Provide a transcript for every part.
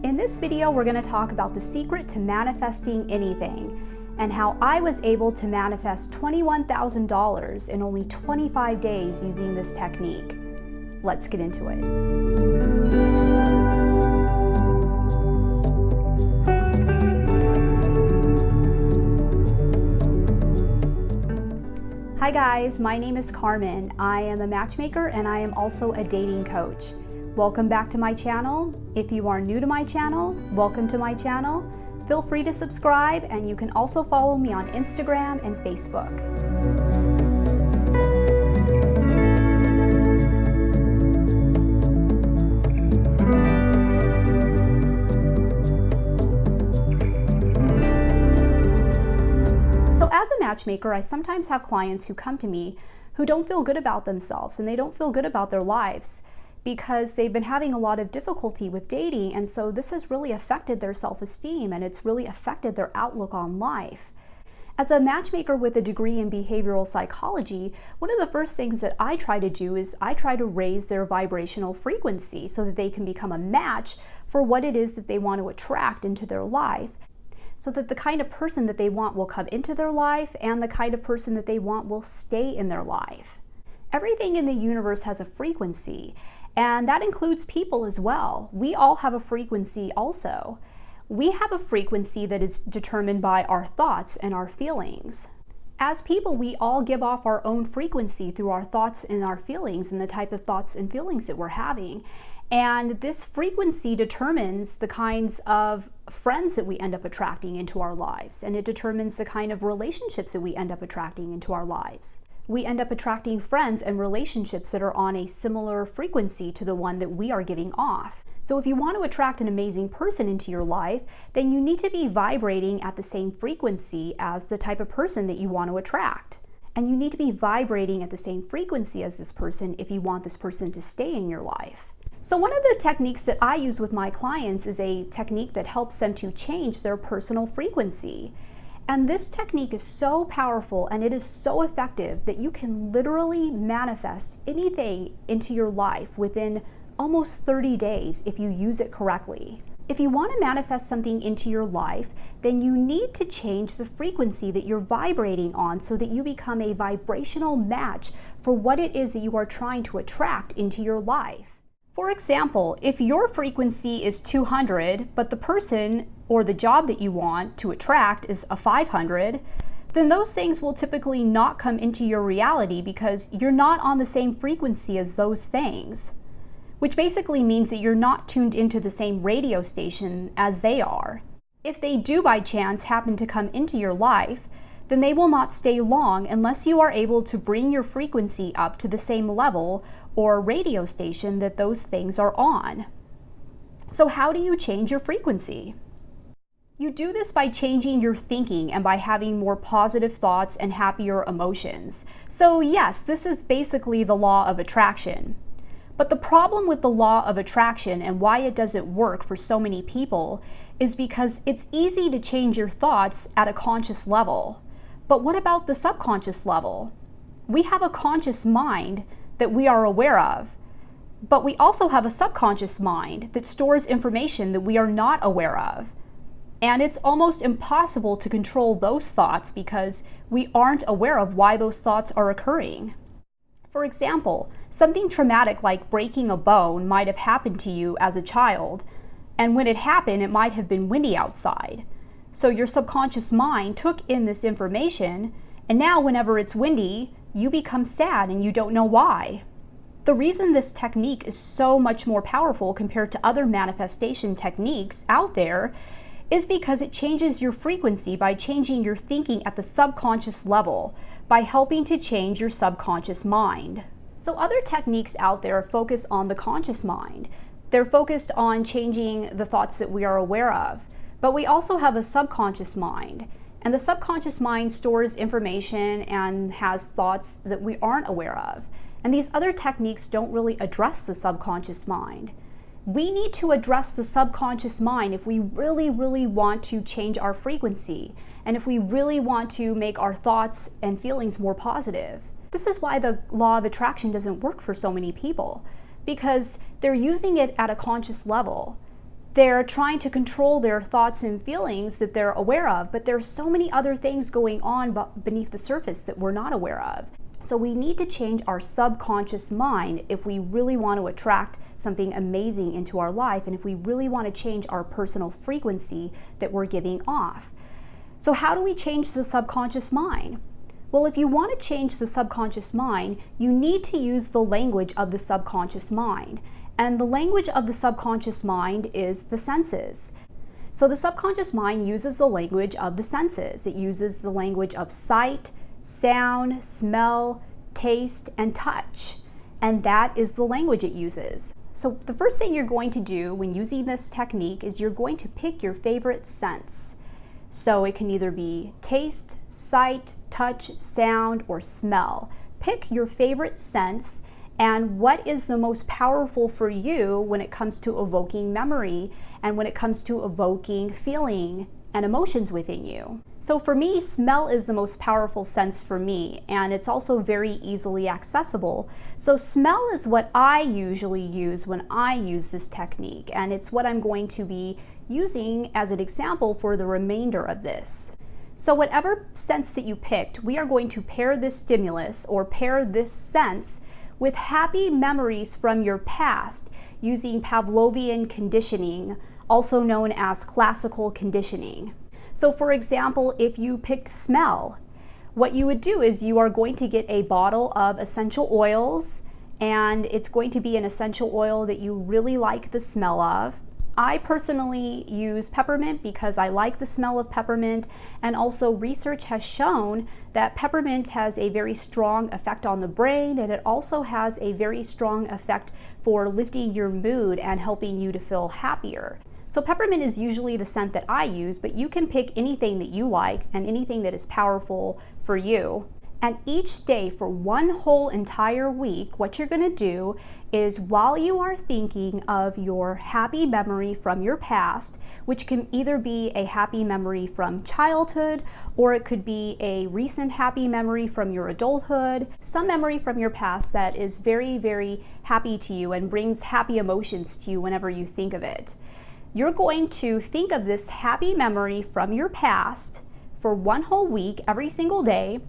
In this video, we're going to talk about the secret to manifesting anything and how I was able to manifest $21,000 in only 25 days using this technique. Let's get into it. Hi guys, my name is Carmen. I am a matchmaker and I am also a dating coach. Welcome back to my channel. If you are new to my channel, welcome to my channel. Feel free to subscribe, and you can also follow me on Instagram and Facebook. So as a matchmaker, I sometimes have clients who come to me who don't feel good about themselves and they don't feel good about their lives, because they've been having a lot of difficulty with dating, and so this has really affected their self-esteem and it's really affected their outlook on life. As a matchmaker with a degree in behavioral psychology, one of the first things that I try to do is I try to raise their vibrational frequency so that they can become a match for what it is that they want to attract into their life, so that the kind of person that they want will come into their life and the kind of person that they want will stay in their life. Everything in the universe has a frequency, and that includes people as well. We all have a frequency also. We have a frequency that is determined by our thoughts and our feelings. As people, we all give off our own frequency through our thoughts and our feelings and the type of thoughts and feelings that we're having. And this frequency determines the kinds of friends that we end up attracting into our lives, and it determines the kind of relationships that we end up attracting into our lives. We end up attracting friends and relationships that are on a similar frequency to the one that we are giving off. So if you want to attract an amazing person into your life, then you need to be vibrating at the same frequency as the type of person that you want to attract. And you need to be vibrating at the same frequency as this person if you want this person to stay in your life. So one of the techniques that I use with my clients is a technique that helps them to change their personal frequency. And this technique is so powerful and it is so effective that you can literally manifest anything into your life within almost 30 days if you use it correctly. If you want to manifest something into your life, then you need to change the frequency that you're vibrating on so that you become a vibrational match for what it is that you are trying to attract into your life. For example, if your frequency is 200, but the person or the job that you want to attract is a 500, then those things will typically not come into your reality because you're not on the same frequency as those things, which basically means that you're not tuned into the same radio station as they are. If they do by chance happen to come into your life, then they will not stay long unless you are able to bring your frequency up to the same level or radio station that those things are on. So how do you change your frequency? You do this by changing your thinking and by having more positive thoughts and happier emotions. So yes, this is basically the law of attraction. But the problem with the law of attraction and why it doesn't work for so many people is because it's easy to change your thoughts at a conscious level. But what about the subconscious level? We have a conscious mind that we are aware of, but we also have a subconscious mind that stores information that we are not aware of. And it's almost impossible to control those thoughts because we aren't aware of why those thoughts are occurring. For example, something traumatic like breaking a bone might have happened to you as a child, and when it happened, it might have been windy outside. So your subconscious mind took in this information, and now whenever it's windy, you become sad and you don't know why. The reason this technique is so much more powerful compared to other manifestation techniques out there is because it changes your frequency by changing your thinking at the subconscious level, by helping to change your subconscious mind. So other techniques out there focus on the conscious mind. They're focused on changing the thoughts that we are aware of. But we also have a subconscious mind, and the subconscious mind stores information and has thoughts that we aren't aware of. And these other techniques don't really address the subconscious mind. We need to address the subconscious mind if we really, really want to change our frequency, and if we really want to make our thoughts and feelings more positive. This is why the law of attraction doesn't work for so many people, because they're using it at a conscious level. they're trying to control their thoughts and feelings that they're aware of, but there's so many other things going on beneath the surface that we're not aware of. So we need to change our subconscious mind if we really want to attract something amazing into our life, and if we really want to change our personal frequency that we're giving off. So how do we change the subconscious mind? Well, if you want to change the subconscious mind, you need to use the language of the subconscious mind. And the language of the subconscious mind is the senses. So the subconscious mind uses the language of the senses. It uses the language of sight, sound, smell, taste, and touch. And that is the language it uses. So the first thing you're going to do when using this technique is you're going to pick your favorite sense. So it can either be taste, sight, touch, sound, or smell. Pick your favorite sense and what is the most powerful for you when it comes to evoking memory and when it comes to evoking feeling and emotions within you. So for me, smell is the most powerful sense for me, and it's also very easily accessible. So smell is what I usually use when I use this technique, and it's what I'm going to be using as an example for the remainder of this. So whatever sense that you picked, we are going to pair this stimulus or pair this sense with happy memories from your past using Pavlovian conditioning, also known as classical conditioning. So for example, if you picked smell, what you would do is you are going to get a bottle of essential oils, and it's going to be an essential oil that you really like the smell of. I personally use peppermint because I like the smell of peppermint, and also research has shown that peppermint has a very strong effect on the brain, and it also has a very strong effect for lifting your mood and helping you to feel happier. So peppermint is usually the scent that I use, but you can pick anything that you like and anything that is powerful for you. And each day for one whole entire week, what you're going to do is while you are thinking of your happy memory from your past, which can either be a happy memory from childhood, or it could be a recent happy memory from your adulthood, some memory from your past that is very, very happy to you and brings happy emotions to you whenever you think of it. You're going to think of this happy memory from your past for one whole week, every single day.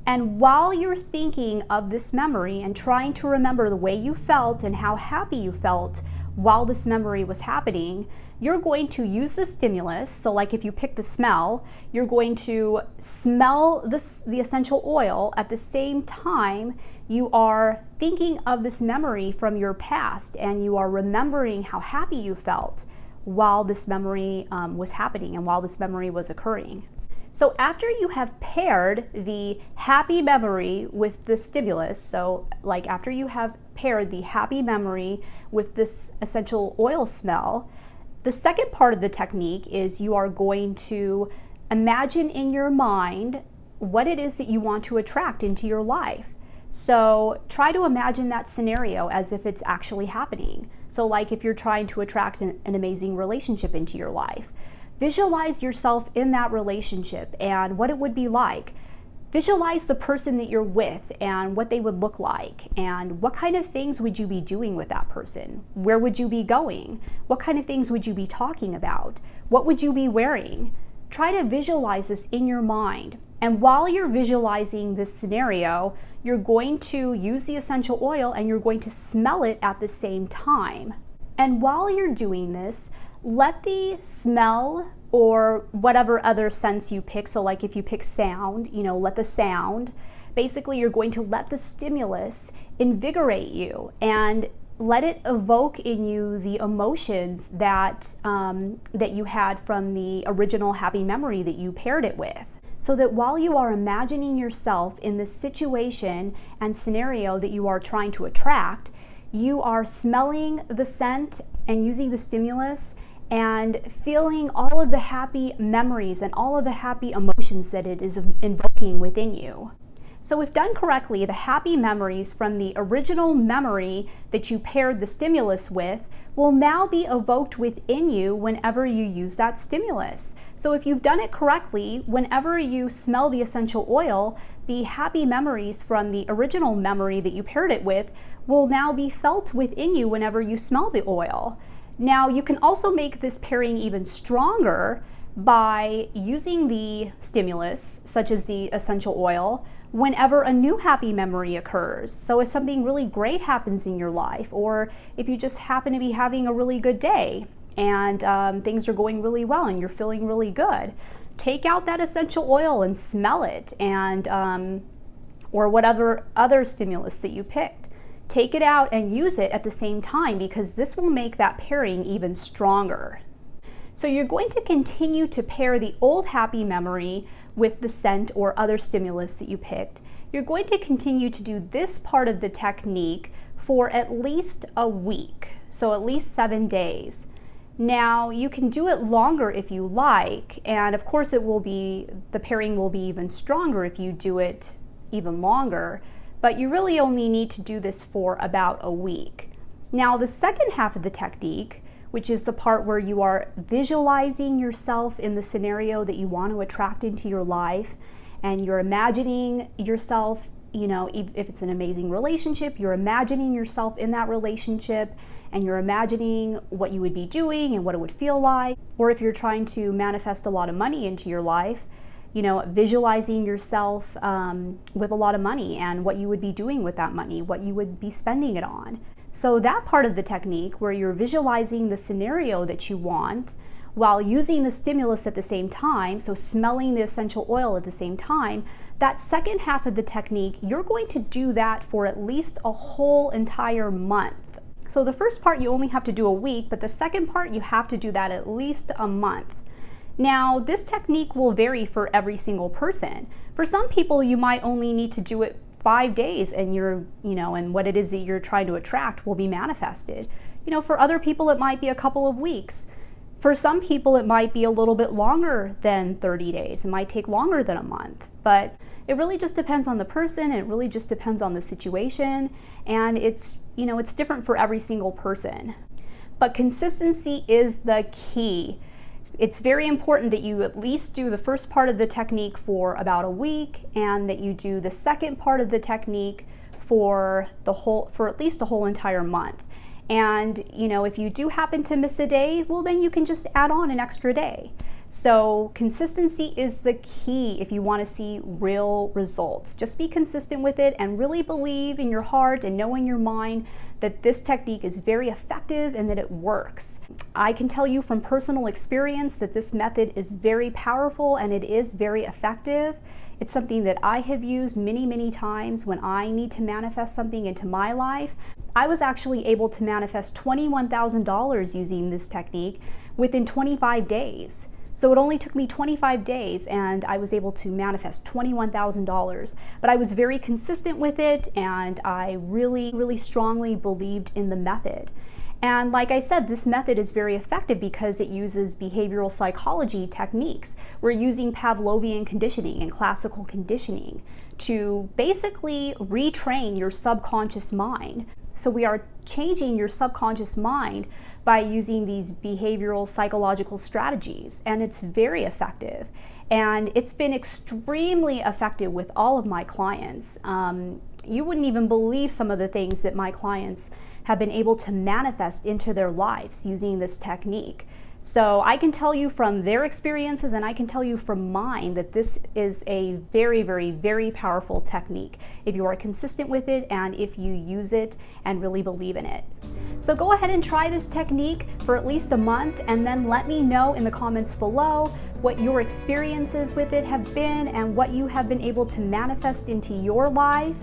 And while you're thinking of this memory and trying to remember the way you felt and how happy you felt while this memory was happening, you're going to use the stimulus. So like if you pick the smell, you're going to smell the essential oil at the same time you are thinking of this memory from your past, and you are remembering how happy you felt while this memory was happening and while this memory was occurring. So after you have paired the happy memory with the stimulus, so like after you have paired the happy memory with this essential oil smell, the second part of the technique is you are going to imagine in your mind what it is that you want to attract into your life. So try to imagine that scenario as if it's actually happening. So like if you're trying to attract an amazing relationship into your life, visualize yourself in that relationship and what it would be like. Visualize the person that you're with and what they would look like, and what kind of things would you be doing with that person? Where would you be going? What kind of things would you be talking about? What would you be wearing? Try to visualize this in your mind. And while you're visualizing this scenario, you're going to use the essential oil and you're going to smell it at the same time. And while you're doing this, let the smell or whatever other sense you pick, so like if you pick sound, let the sound, basically you're going to let the stimulus invigorate you and let it evoke in you the emotions that you had from the original happy memory that you paired it with. So that while you are imagining yourself in the situation and scenario that you are trying to attract, you are smelling the scent and using the stimulus and feeling all of the happy memories and all of the happy emotions that it is invoking within you. So if done correctly, the happy memories from the original memory that you paired the stimulus with will now be evoked within you whenever you use that stimulus. So if you've done it correctly, whenever you smell the essential oil, the happy memories from the original memory that you paired it with will now be felt within you whenever you smell the oil. Now, you can also make this pairing even stronger by using the stimulus, such as the essential oil, whenever a new happy memory occurs. So if something really great happens in your life, or if you just happen to be having a really good day and things are going really well and you're feeling really good, take out that essential oil and smell it, and or whatever other stimulus that you picked. Take it out and use it at the same time, because this will make that pairing even stronger. So you're going to continue to pair the old happy memory with the scent or other stimulus that you picked. You're going to continue to do this part of the technique for at least a week, so at least 7 days. Now, you can do it longer if you like, and of course the pairing will be even stronger if you do it even longer, but you really only need to do this for about a week. Now, the second half of the technique, which is the part where you are visualizing yourself in the scenario that you want to attract into your life, and you're imagining yourself, if it's an amazing relationship, you're imagining yourself in that relationship, and you're imagining what you would be doing and what it would feel like. Or if you're trying to manifest a lot of money into your life, visualizing yourself with a lot of money and what you would be doing with that money, what you would be spending it on. So that part of the technique where you're visualizing the scenario that you want while using the stimulus at the same time, so smelling the essential oil at the same time, that second half of the technique, you're going to do that for at least a whole entire month. So the first part you only have to do a week, but the second part you have to do that at least a month. Now, this technique will vary for every single person. For some people, you might only need to do it 5 days, and and what it is that you're trying to attract will be manifested. For other people, it might be a couple of weeks. For some people, it might be a little bit longer than 30 days. It might take longer than a month, but it really just depends on the person. It really just depends on the situation, and it's different for every single person. But consistency is the key. It's very important that you at least do the first part of the technique for about a week, and that you do the second part of the technique for at least a whole entire month. And if you do happen to miss a day, well, then you can just add on an extra day. So consistency is the key if you want to see real results. Just be consistent with it and really believe in your heart and know in your mind that this technique is very effective and that it works. I can tell you from personal experience that this method is very powerful and it is very effective. It's something that I have used many, many times when I need to manifest something into my life. I was actually able to manifest $21,000 using this technique within 25 days. So it only took me 25 days and I was able to manifest $21,000. But I was very consistent with it, and I really, really strongly believed in the method. And like I said, this method is very effective because it uses behavioral psychology techniques. We're using Pavlovian conditioning and classical conditioning to basically retrain your subconscious mind. So we are changing your subconscious mind by using these behavioral psychological strategies, and it's very effective. And it's been extremely effective with all of my clients. You wouldn't even believe some of the things that my clients have been able to manifest into their lives using this technique. So I can tell you from their experiences, and I can tell you from mine, that this is a very, very, very powerful technique if you are consistent with it and if you use it and really believe in it. So go ahead and try this technique for at least a month, and then let me know in the comments below what your experiences with it have been and what you have been able to manifest into your life.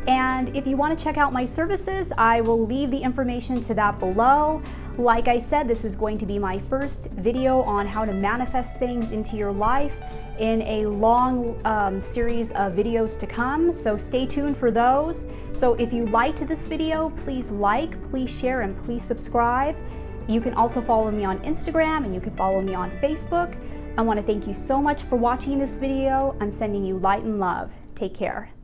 And if you want to check out my services, I will leave the information to that below. Like I said, this is going to be my first video on how to manifest things into your life in a long series of videos to come, so stay tuned for those. So if you liked this video, please like, please share, and please subscribe. You can also follow me on Instagram, and you can follow me on Facebook. I want to thank you so much for watching this video. I'm sending you light and love. Take care.